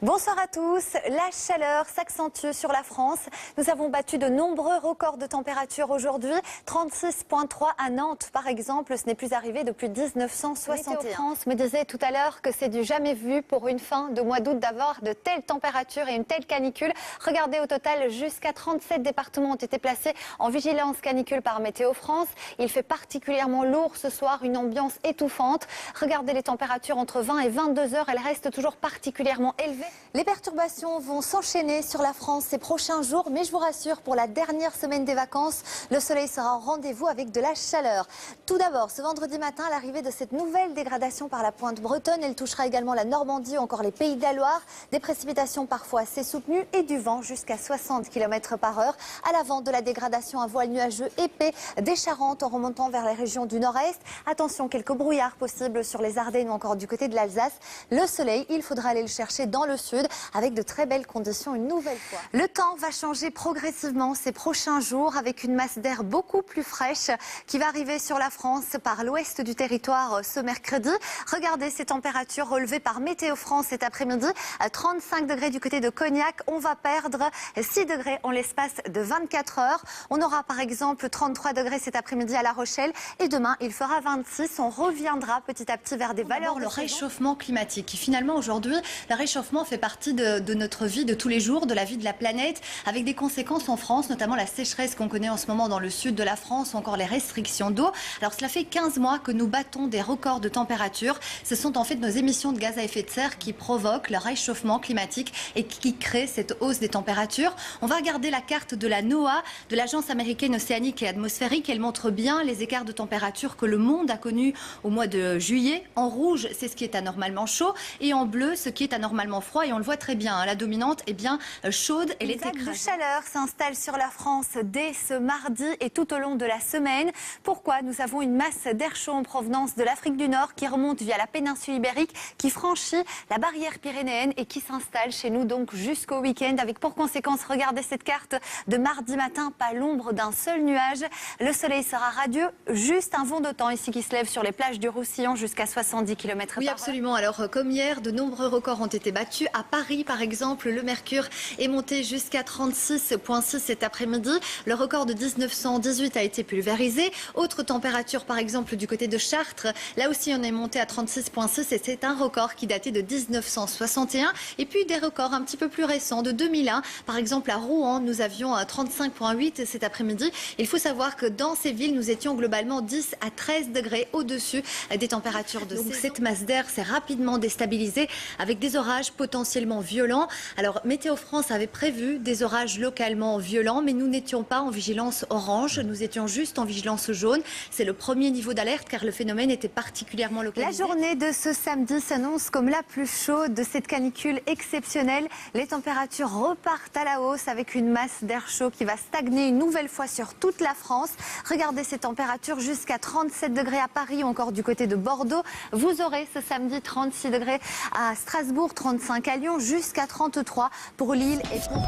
Bonsoir à tous. La chaleur s'accentue sur la France. Nous avons battu de nombreux records de température aujourd'hui. 36,3 à Nantes, par exemple. Ce n'est plus arrivé depuis 1961. Météo France me disait tout à l'heure que c'est du jamais vu pour une fin de mois d'août d'avoir de telles températures et une telle canicule. Regardez, au total, jusqu'à 37 départements ont été placés en vigilance canicule par Météo France. Il fait particulièrement lourd ce soir, une ambiance étouffante. Regardez les températures entre 20 et 22 heures. Elles restent toujours particulièrement élevées. Les perturbations vont s'enchaîner sur la France ces prochains jours, mais je vous rassure, pour la dernière semaine des vacances, le soleil sera au rendez-vous avec de la chaleur. Tout d'abord, ce vendredi matin, l'arrivée de cette nouvelle dégradation par la pointe bretonne, elle touchera également la Normandie ou encore les Pays de la Loire. Des précipitations parfois assez soutenues et du vent jusqu'à 60 km/h. À l'avant de la dégradation, un voile nuageux épais des Charentes en remontant vers les régions du nord-est. Attention, quelques brouillards possibles sur les Ardennes ou encore du côté de l'Alsace. Le soleil, il faudra aller le chercher dans le sud avec de très belles conditions une nouvelle fois. Le temps va changer progressivement ces prochains jours avec une masse d'air beaucoup plus fraîche qui va arriver sur la France par l'ouest du territoire ce mercredi. Regardez ces températures relevées par Météo France cet après-midi. À 35 degrés du côté de Cognac, on va perdre 6 degrés en l'espace de 24 heures. On aura par exemple 33 degrés cet après-midi à La Rochelle et demain il fera 26. On reviendra petit à petit vers des valeurs. Le réchauffement climatique. Finalement aujourd'hui, le réchauffement fait partie de notre vie de tous les jours, de la vie de la planète, avec des conséquences en France, notamment la sécheresse qu'on connaît en ce moment dans le sud de la France ou encore les restrictions d'eau. Alors cela fait 15 mois que nous battons des records de température. Ce sont en fait nos émissions de gaz à effet de serre qui provoquent le réchauffement climatique et qui créent cette hausse des températures. On va regarder la carte de la NOAA, de l'Agence américaine océanique et atmosphérique. Elle montre bien les écarts de température que le monde a connus au mois de juillet. En rouge, c'est ce qui est anormalement chaud et en bleu, ce qui est anormalement froid. Et on le voit très bien, hein, la dominante est bien chaude. Et les vagues de chaleur s'installent sur la France dès ce mardi et tout au long de la semaine. Pourquoi? Nous avons une masse d'air chaud en provenance de l'Afrique du Nord qui remonte via la péninsule ibérique, qui franchit la barrière pyrénéenne et qui s'installe chez nous donc jusqu'au week-end. Avec pour conséquence, regardez cette carte de mardi matin, pas l'ombre d'un seul nuage. Le soleil sera radieux, juste un vent de temps ici qui se lève sur les plages du Roussillon jusqu'à 70 km/h. Oui, absolument. Alors, comme hier, de nombreux records ont été battus. À Paris, par exemple, le mercure est monté jusqu'à 36,6 cet après-midi. Le record de 1918 a été pulvérisé. Autre température, par exemple, du côté de Chartres. Là aussi, on est monté à 36,6 et c'est un record qui datait de 1961. Et puis, des records un petit peu plus récents de 2001. Par exemple, à Rouen, nous avions 35,8 cet après-midi. Il faut savoir que dans ces villes, nous étions globalement 10 à 13 degrés au-dessus des températures de saison. Donc, cette masse d'air s'est rapidement déstabilisée avec des orages potentiellement violents. Alors, Météo France avait prévu des orages localement violents, mais nous n'étions pas en vigilance orange, nous étions juste en vigilance jaune. C'est le premier niveau d'alerte car le phénomène était particulièrement localisé. La journée de ce samedi s'annonce comme la plus chaude de cette canicule exceptionnelle. Les températures repartent à la hausse avec une masse d'air chaud qui va stagner une nouvelle fois sur toute la France. Regardez ces températures jusqu'à 37 degrés à Paris ou encore du côté de Bordeaux. Vous aurez ce samedi 36 degrés à Strasbourg, 35 à Lyon, jusqu'à 33 pour Lille et pour...